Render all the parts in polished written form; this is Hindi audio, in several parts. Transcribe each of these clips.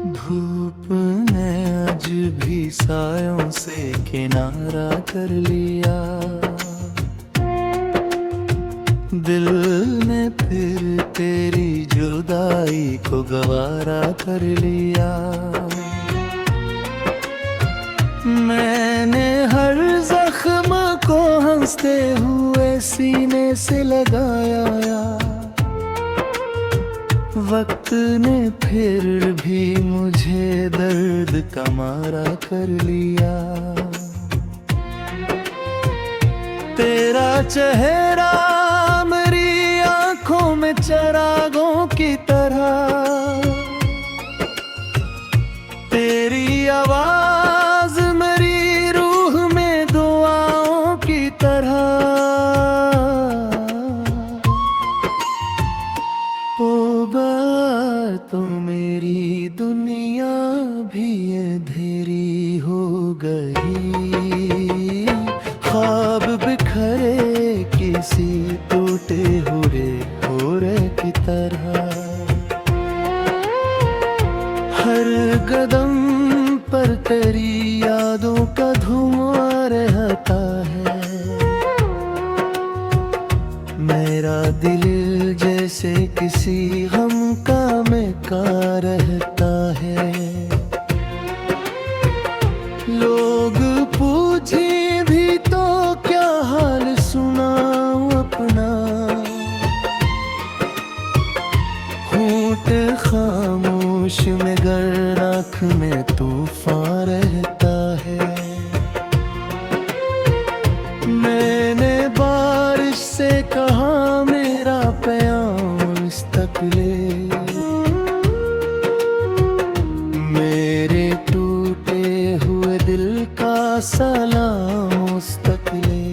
धूप ने आज भी सायों से किनारा कर लिया। दिल ने फिर तेरी जुदाई को गवारा कर लिया। मैंने हर जख्म को हंसते हुए सीने से लगाया। वक्त ने फिर भी मुझे दर्द का मारा कर लिया। तेरा चेहरा मेरी आंखों में चिरागों की तरह, तेरी आवाज मेरी रूह में दुआओं की तरह। तो मेरी दुनिया भी अंधेरी हो गई। ख्वाब बिखरे किसी टूटे हुए भोरे की तरह। हर कदम पर तेरी यादों का धुआं रहता है। मेरा दिल जैसे किसी गम का महका रहता है। लोग पूछे भी तो क्या हाल सुनाऊं अपना। होंठ खामोश में गर आँख में तूफान रहता है। मैंने बारिश से कहा मेरा प्यार इस तक ले। मेरे टूटे हुए दिल का सलाम उस तक ले।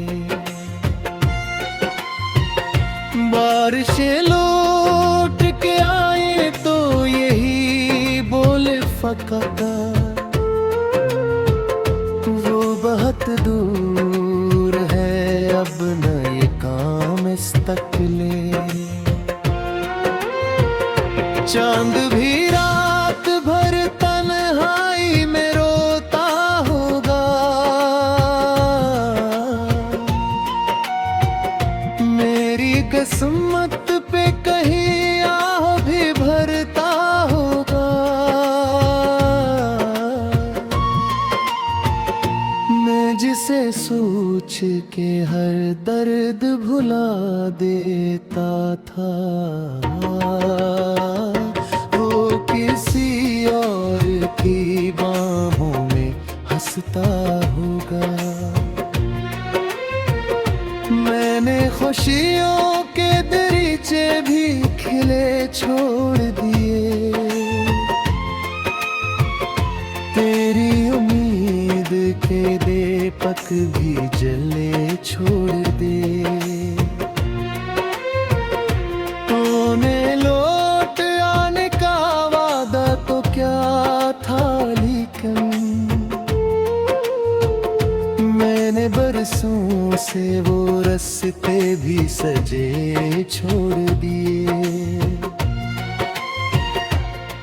बारिशें लौट के आए तो यही बोले फकत, वो बहुत दूर है अब न ये काम इस तक ले। चांद भी रात भर तन्हाई में रोता होगा। मेरी किस्मत पे कहीं आह भी भरता होगा। मैं जिसे सोच के हर दर्द भुला देता था, वो किसी और की बाहों में हंसता होगा। मैंने खुशियों के दरीचे भी खिले छोड़ दिए। तेरी उम्मीद के दीपक भी जले छोड़ दे। तूने लौट आने का वादा तो क्या था, लेकिन मैंने बरसों से वो रास्ते भी सजे छोड़ दिए।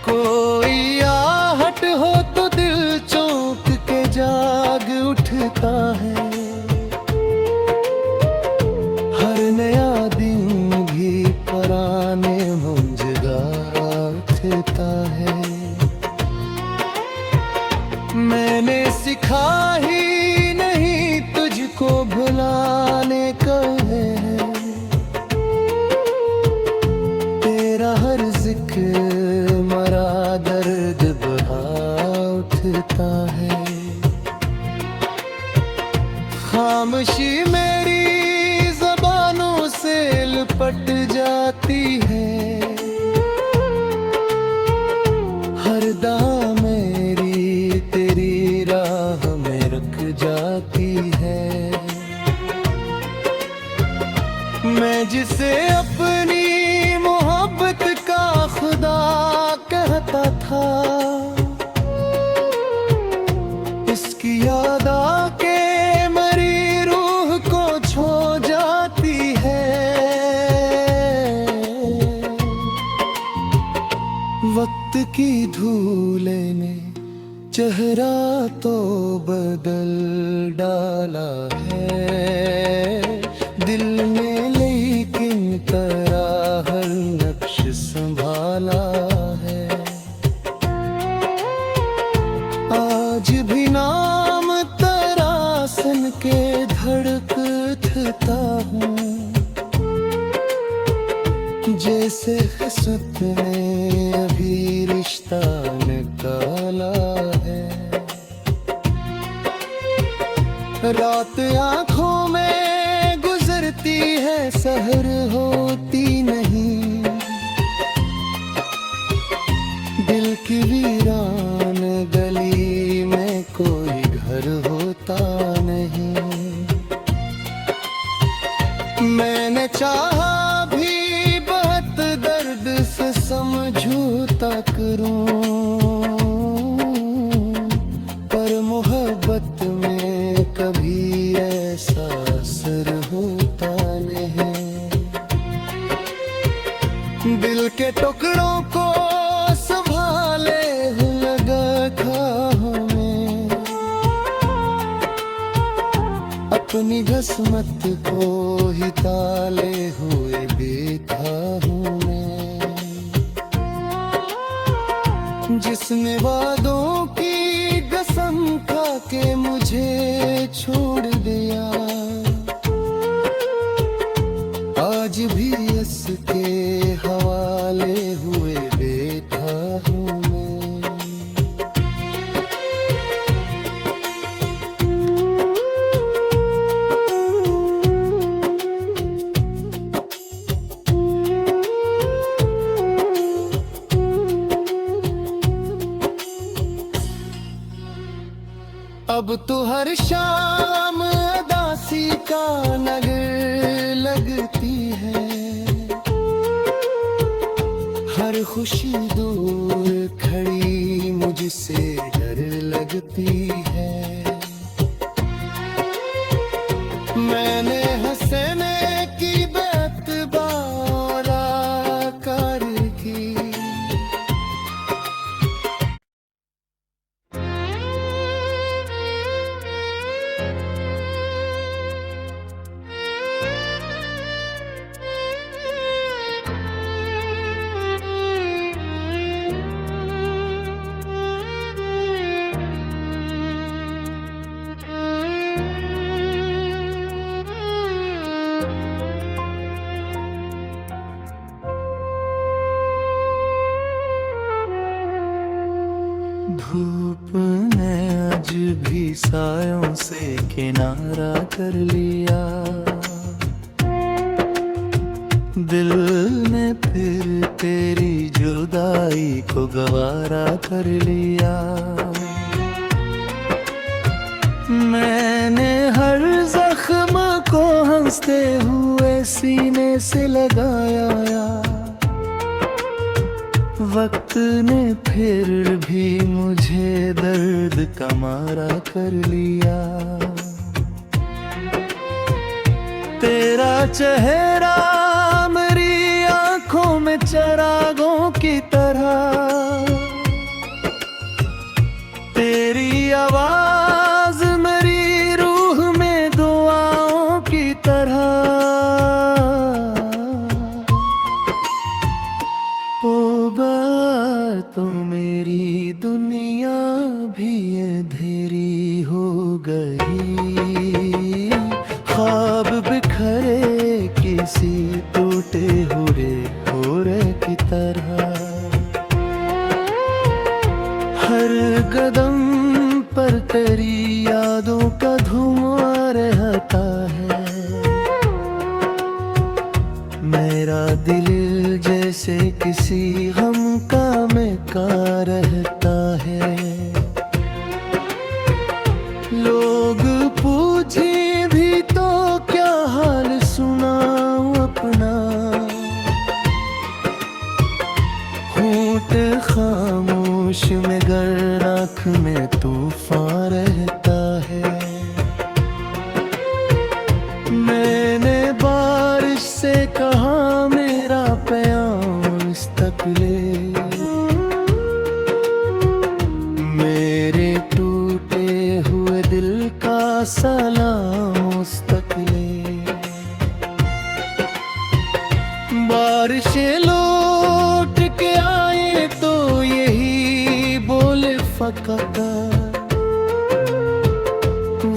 कोई आहट हो तो दिल चौंक के जाग उठता है। हर नया दिन भी पुराने मुंजगा उठता है। मैंने सिखा ही नहीं तुझको भुलाने का है। तेरा हर जिक्र मरा दर्द बढ़ा उठता है। खामोशी मेरी ज़बानों से लिपट जाती है। हर दाम मेरी तेरी राह में रुक जाती है। मैं जिसे अपनी मोहब्बत का खुदा कहता था, इसकी याद आके मेरी रूह को छू जाती है। वक्त की की धूले ने चेहरा तो बदल डाला है, दिल में लेकिन तेरा हर नक्श संभाला है। आज भी नाम तेरा सन के धड़कता हूँ, जैसे किस्मत ने अभी रिश्ता निकाला है। रात आँखों में गुजरती है, सहर होती नहीं, दिल की वीरान गली में कोई घर होता नहीं। मैंने चाहा भी बहुत दर्द से समझौता करूं, पर मोहब्बत में कभी ऐसा असर होता नहीं। दिल के टुकड़ों को संभाले लगा खाहों में, अपनी किस्मत को ही ताले हुए देखा हूँ मैं। जिसने वादों की कसम खा के मुझे छोड़ दिया, आज भी इसके हवाले हुए बैठा हूँ मैं। अब तो हर शाम अदासी का नगर लगती है, हर खुशी दूर खड़ी मुझसे डर लगती है। मैंने हंसने की बात बारा कर की, धूप ने आज भी सायों से किनारा कर लिया, दिल ने फिर तेरी जुदाई को गवारा कर लिया। मैंने हर जख्म को हंसते हुए सीने से लगाया, वक्त ने फिर भी मुझे दर्द का मारा कर लिया। तेरा चेहरा मेरी आंखों में चरागों की तरह, तेरी आवाज मेरी रूह में दुआओं की तरह। तो मेरी दुनिया भी अंधेरी हो गई, ख्वाब बिखरे किसी टूटे हुए होरे की तरह। हर कदम पर तेरी यादों का धुआं रहता है, मेरा दिल जैसे किसी गम का में का रहता है। लोग पूछे भी तो क्या हाल सुनाऊं अपना, होंठ खामोश में गर आँख में तूफान रहता है। मैंने बारिश से कहा मेरा प्यार तक ले, फकत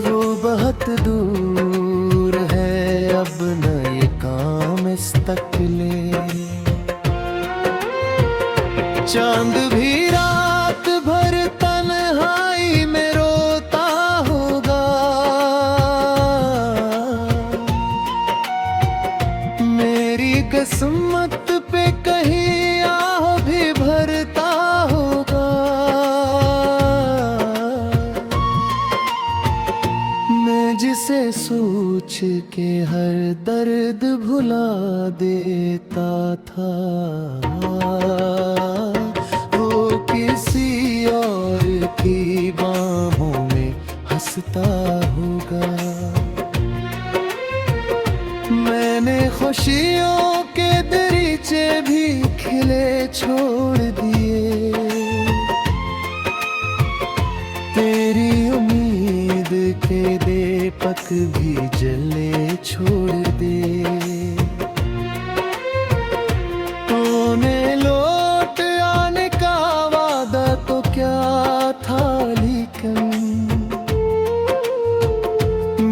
वो बहुत दूर है, अब न ये काम इस तक ले। चांद भी रात भर तन्हाई में रोता होगा, मेरी किस्मत पे कहीं आह भी भरता होगा। मैं जिसे सोच के हर दर्द भुला देता था, वो किसी और की बाहों में हंसता होगा। मैंने खुशियों के दरीचे भी खिले छोड़ दिए, तेरी उम्मीद के दीपक भी जले छोड़ दे। तूने लौट आने का वादा तो क्या था, लेकिन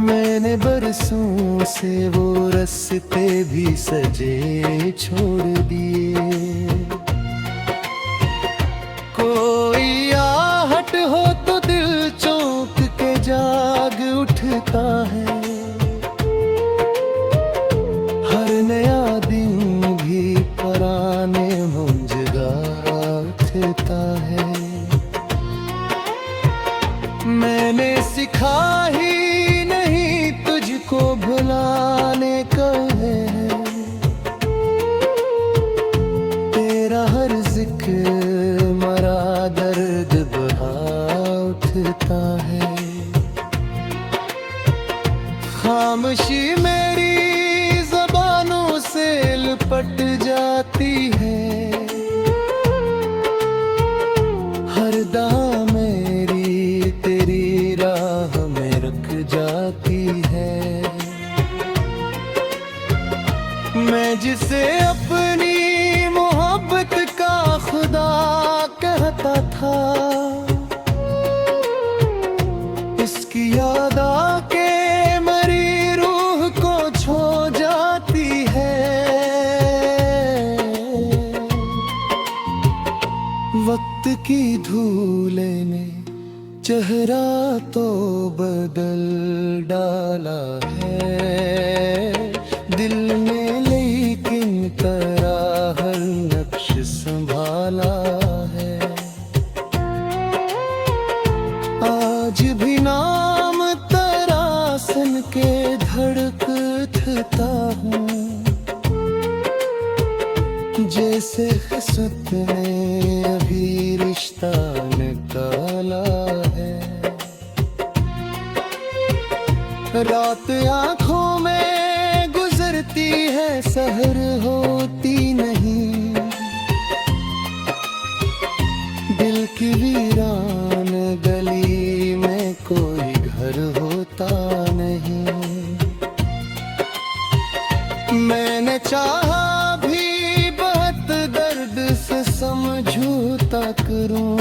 मैंने बरसों से वो रास्ते भी सजे छोड़ दिए। कोई आहट हो तो दिल चौंक के जाग उठता है, हर नया दिन भी पुराने मुंजगा उठता है। मैंने सिखा ही नहीं तुझको भुलाने का है, तेरा हर जिक्र मरा दर्द बहा उठता है। खामोशी मेरी ज़बानों से लिपट जाती है, हर दाम मेरी तेरी राह में रुक जाती है। मैं जिसे अपनी मोहब्बत का खुदा कहता था, इसकी याद आके मेरी रूह को छू जाती है। वक्त की धूले ने चेहरा तो बदल डाला है, दिल में लेकिन तेरा हर नक्श संभाला है। आज भी नाम तेरा सुन के धड़कता हूँ, जैसे किस्मत ने अभी रिश्ता निकाला है। रात आँखों में गुजरती है, सहर होती नहीं, दिल की वीरान गली में कोई घर होता नहीं। मैंने चाहा भी बहुत दर्द से समझौता करूं,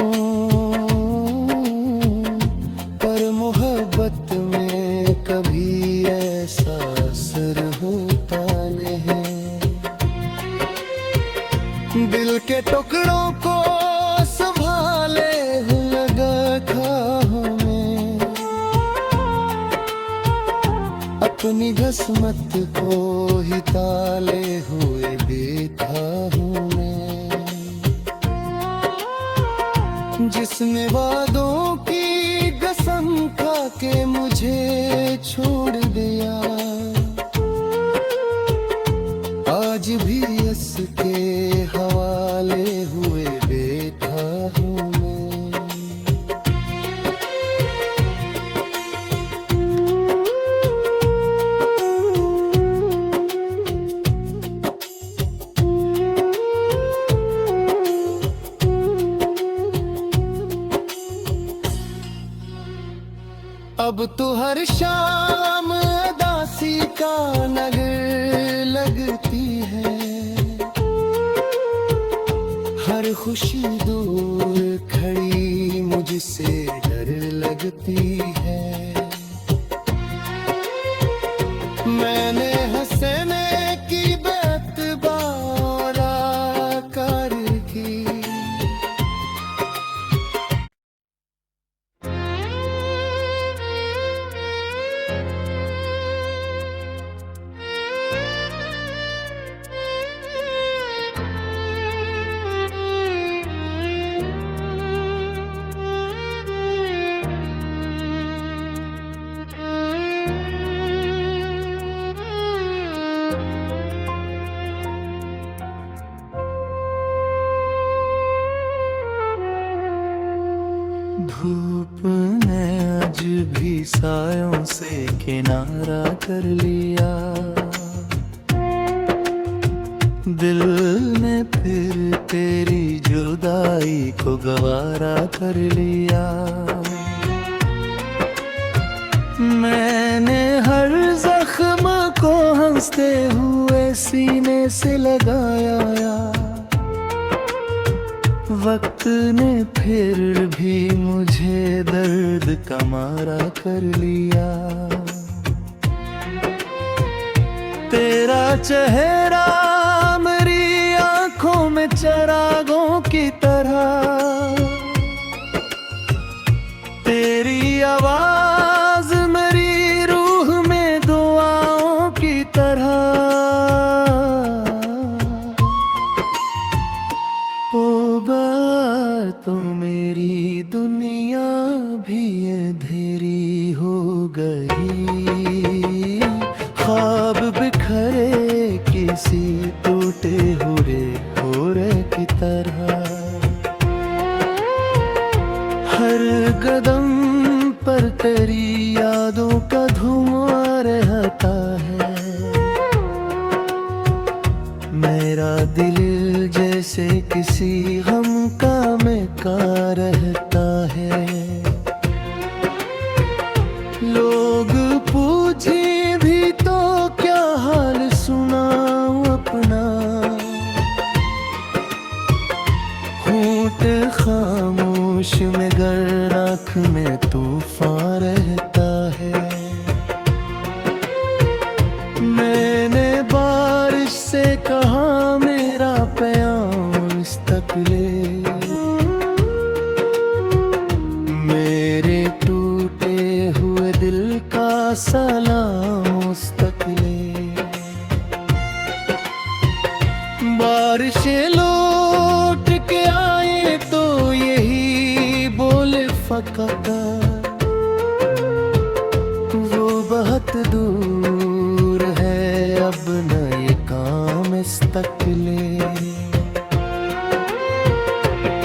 पर मोहब्बत में कभी ऐसा असर होता नहीं। दिल के टुकड़ों को संभाले लगा खाहों में, अपनी किस्मत को ही ताले हुए देखा हूँ मैं। जिसने वादों की कसम खा के मुझे छोड़ दिया, आज भी इसके हवाले हुए बैठा हूँ मैं। अब तो हर शाम अदासी का नगर लगती है, हर खुशी दूर खड़ी मुझसे से डर लगती है। मैंने हंसने की बात बारा कर की। धूप ने आज भी सायों से किनारा कर लिया। दिल ने फिर तेरी जुदाई को गवारा कर लिया। मैंने हर जख्म को हंसते हुए सीने से लगाया। वक्त ने फिर भी मुझे दर्द का मारा कर लिया। तेरा चेहरा मेरी आंखों में चिरागों की तरह, तेरी आवाज मेरी रूह में दुआओं की तरह। तो मेरी दुनिया भी अंधेरी हो गई। ख्वाब बिखरे किसी टूटे हुए होरे की तरह। हर कदम पर तेरी यादों का धुआं रहता है। मेरा दिल जैसे किसी गम का महका रहता है। लोग पूछे भी तो क्या हाल सुनाऊं अपना। होंठ खामोश में गर आँख में तूफान रहता है। मैंने बारिश से कहा मेरा प्यार इस तक ले। मेरे टूटे हुए दिल का सलाम उस तक ले। बारिशें लौट के आए तो यही बोले फकत। वो बहुत दूर है अब न ये काम इस तक ले।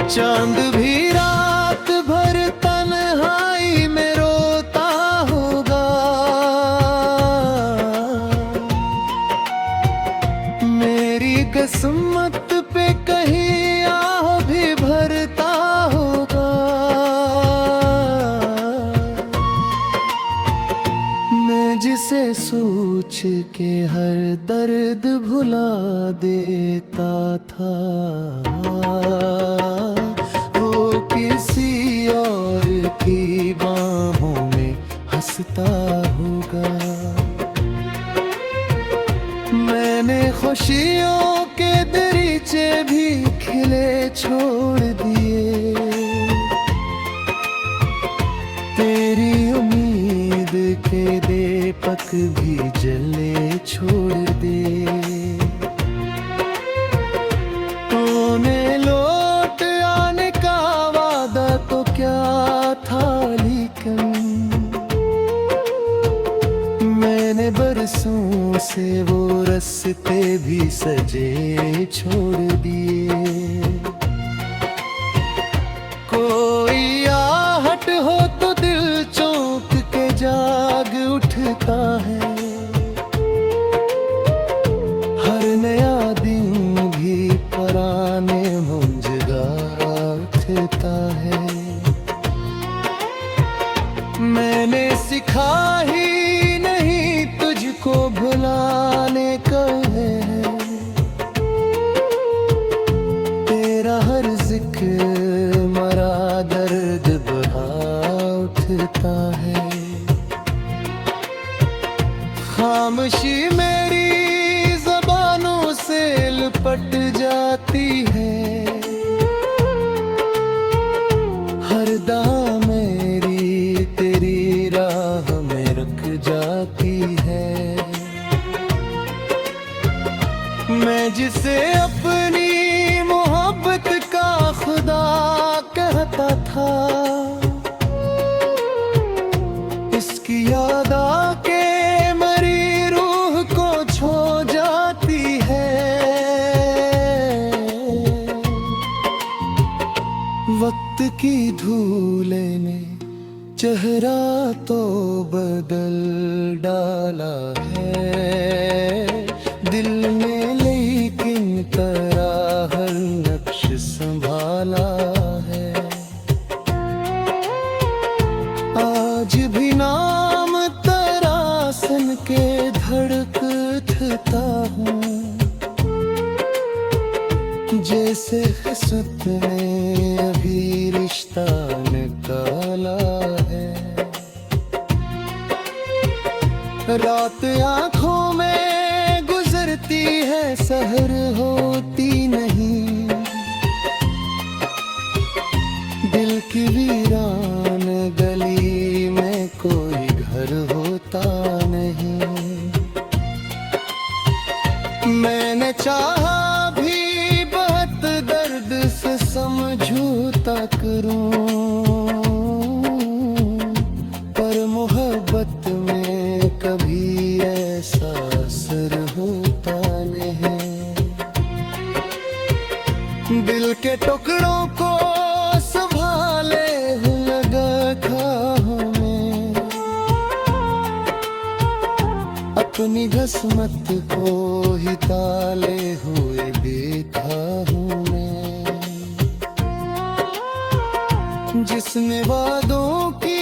चांद भी रात भर तन्हाई में रोता होगा। मेरी किस्मत पे कहीं आह भी भरता होगा। मैं जिसे सोच के हर दर्द भुला देता था, वो किसी और की बाहों में हंसता होगा। मैंने खुशियों के दरीचे भी खिले छोड़ दिए। तेरी उम्मीद के दीपक भी जले छोड़ दे। तूने लौट आने का वादा तो क्या था, लेकिन मैंने बरसों से वो रास्ते भी सजे छोड़ दिए। कोई आहट हो तो दिल चौंक के जाग उठता है। हर नया दिन भी पुराने मुंजगा उठता है। मैंने सिखा ही नहीं तुझको भुलाने का है। तेरा हर जिक्र मरा दर्द खुदा मेरी तेरी राह में रुक जाती है। मैं जिसे अपनी मोहब्बत का खुदा कहता था, इसकी याद आके मरी रूह को छू जाती है। वक्त की धूले ने चेहरा तो बदल डाला है, दिल ने लेकिन तेरा हर नक्श संभाला है। आज भी नाम तेरा सुन के धड़कता हूँ, जैसे किस्मत ने अभी रिश्ता निकाला है। रात आँखों में गुजरती है, सहर होती नहीं। दिल की वीरान गली में कोई घर होता नहीं। मैंने चाहा भी बहुत दर्द से समझौता करूं, पर मोहब्बत में कभी ऐसा असर होता नहीं। दिल के टुकड़ों को संभाले लगा खाहों में, अपनी किस्मत को ही ताले हुए देखा हूँ मैं। जिसने वादों की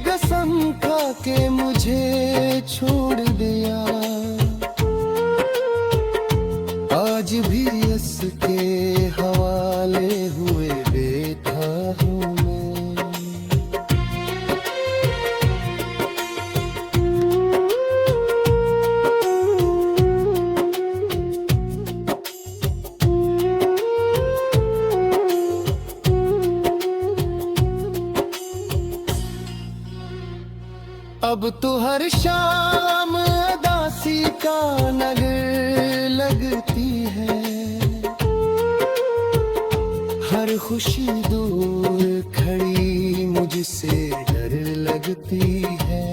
कसम खा के मुझे छोड़ दिया, आज भी इसके हवाले हुए बैठा हूँ मैं। अब तो हर शाम अदासी का नगर लगती है, हर खुशी दूर खड़ी मुझसे डर लगती है।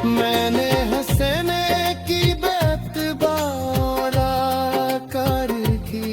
मैंने हंसने की बात बारा कर की,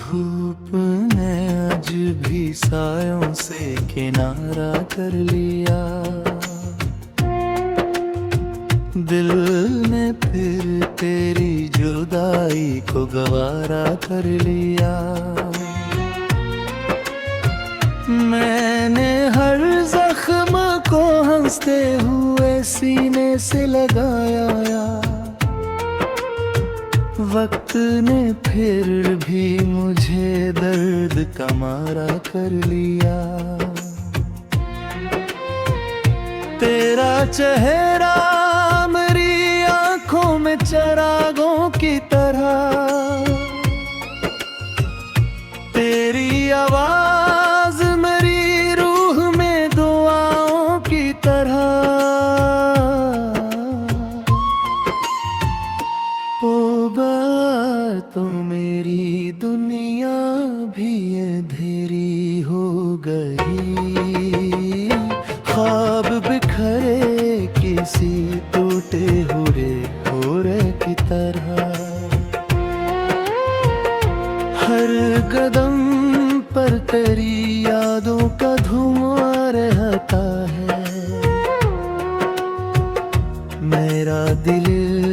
धूप ने आज भी सायों से किनारा कर लिया, दिल ने फिर तेरी जुदाई को गवारा कर लिया। मैंने हर जख्म को हंसते हुए सीने से लगाया, वक्त ने फिर भी मुझे दर्द का मारा कर लिया। तेरा चेहरा मेरी आंखों में चरागों की तरह, तेरी आवाज मेरी रूह में दुआओं की तरह। तो मेरी दुनिया भी अंधेरी हो गई, ख्वाब बिखरे किसी टूटे हुए होरे की तरह। हर कदम पर तेरी यादों का धुआं रहता है, मेरा दिल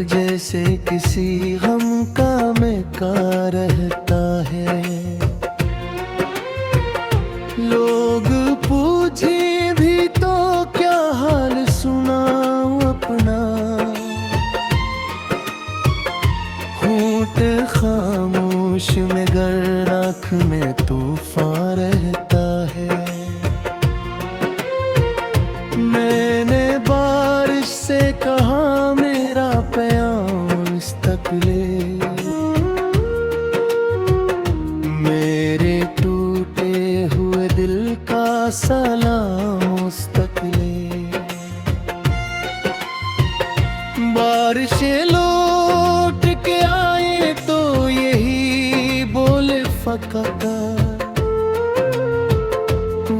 जैसे किसी गम का में का रहता खामोश में गर आँख में तूफान रहता है। मैंने बारिश से कहा मेरा प्यार इस तक ले, मेरे टूटे हुए दिल का सलाम उस तक ले। बारिशें लौट के आए तो यही बोले फकत,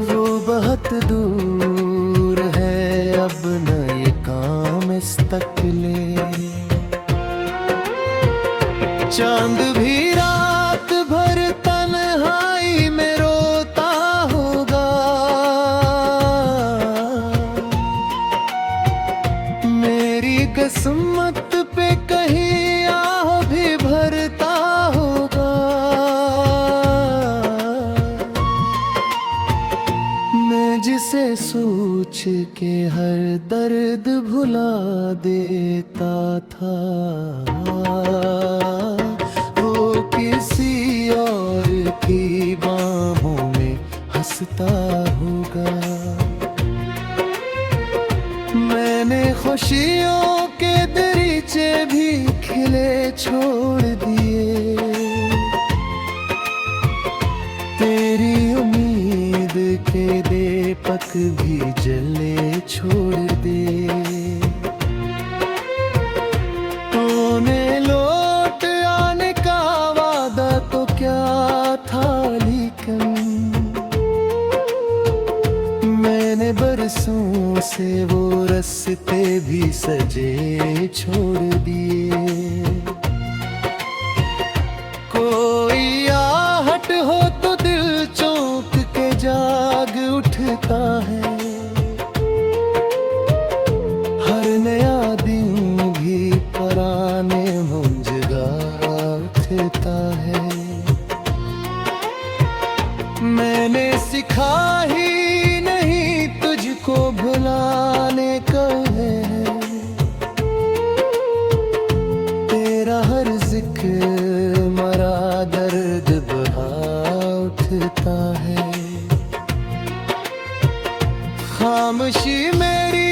वो बहुत दूर है अब न ये काम इस तक ले। चांद भी रात भर तन्हाई में रोता होगा, मेरी किस्मत पे कहीं आह भी भरता होगा। मैं जिसे सोच के हर दर्द भुला देता था, वो किसी और की बाहों में हंसता होगा। मैंने खुशियों के दरीचे भी खिले छोड़ दिए, तेरी उम्मीद के दीपक भी जले छोड़ दे। तूने लौट आने का वादा तो क्या था, लेकिन मैंने बरसों से वो रास्ते भी सजे छोड़ दिए। कोई आहट हो तो दिल चौंक के जाग उठता है, हर नया दिन भी पराने मुंजगा उठता है। मैंने सिखा ही नहीं तुझको भुलाने का है, तेरा हर जिक्र मरा दर्द बहा उठता है। खामोशी मेरी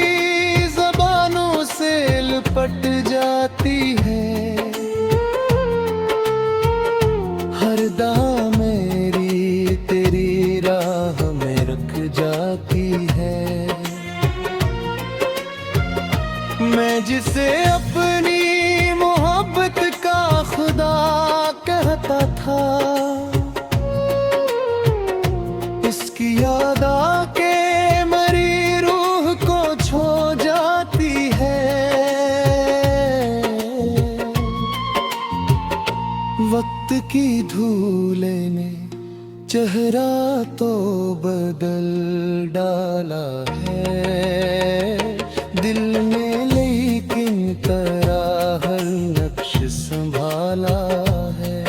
ज़बानों से लिपट जाती है, हर दाम मेरी तेरी राह में रुक जाती है। मैं जिसे अपनी मोहब्बत का खुदा कहता था, इसकी याद आके मरी रूह को छो जाती है। वक्त की धूले ने चेहरा तो बदल डाला है, दिल में लेकिन तेरा हर नक्श संभाला है।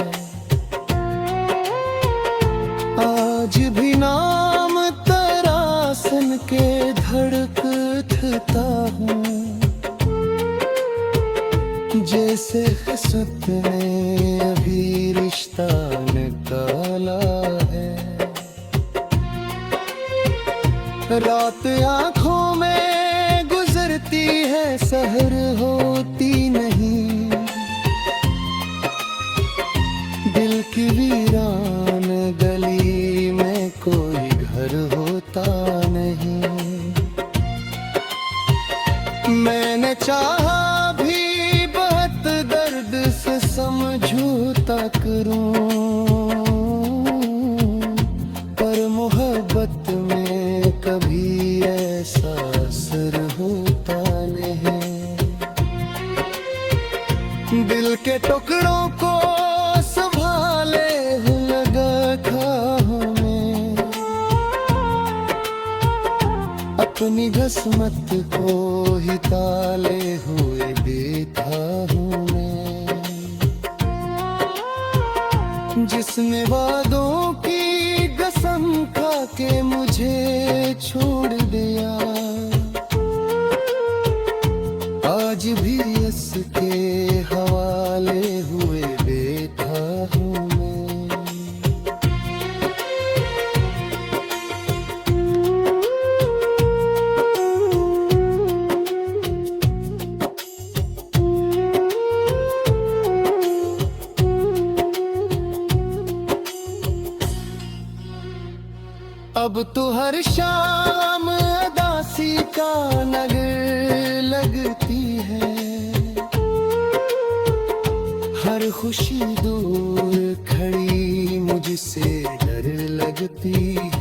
आज भी नाम तेरा सुन के धड़कता हूँ, जैसे किस्मत ने अभी रिश्ता निकाला है। रात आँखों में गुजरती है, सहर होती नहीं, दिल की वीरान गली में कोई घर होता नहीं। मैंने चाहा भी बहुत दर्द से समझौता करूं, पर मोहब्बत में कभी ऐसा असर होता नहीं। दिल के टुकड़ों को संभाले लगा खाहों में, अपनी किस्मत को ही ताले हुए देखा हूँ मैं। जिसने वादों की कसम खा के मुझे छोड़ दिया, आज भी इसके हवाले हुए बैठा हूँ मैं। अब तो हर शाम अदासी का नगर लगती है, हर खुशी दूर खड़ी मुझसे डर लगती है।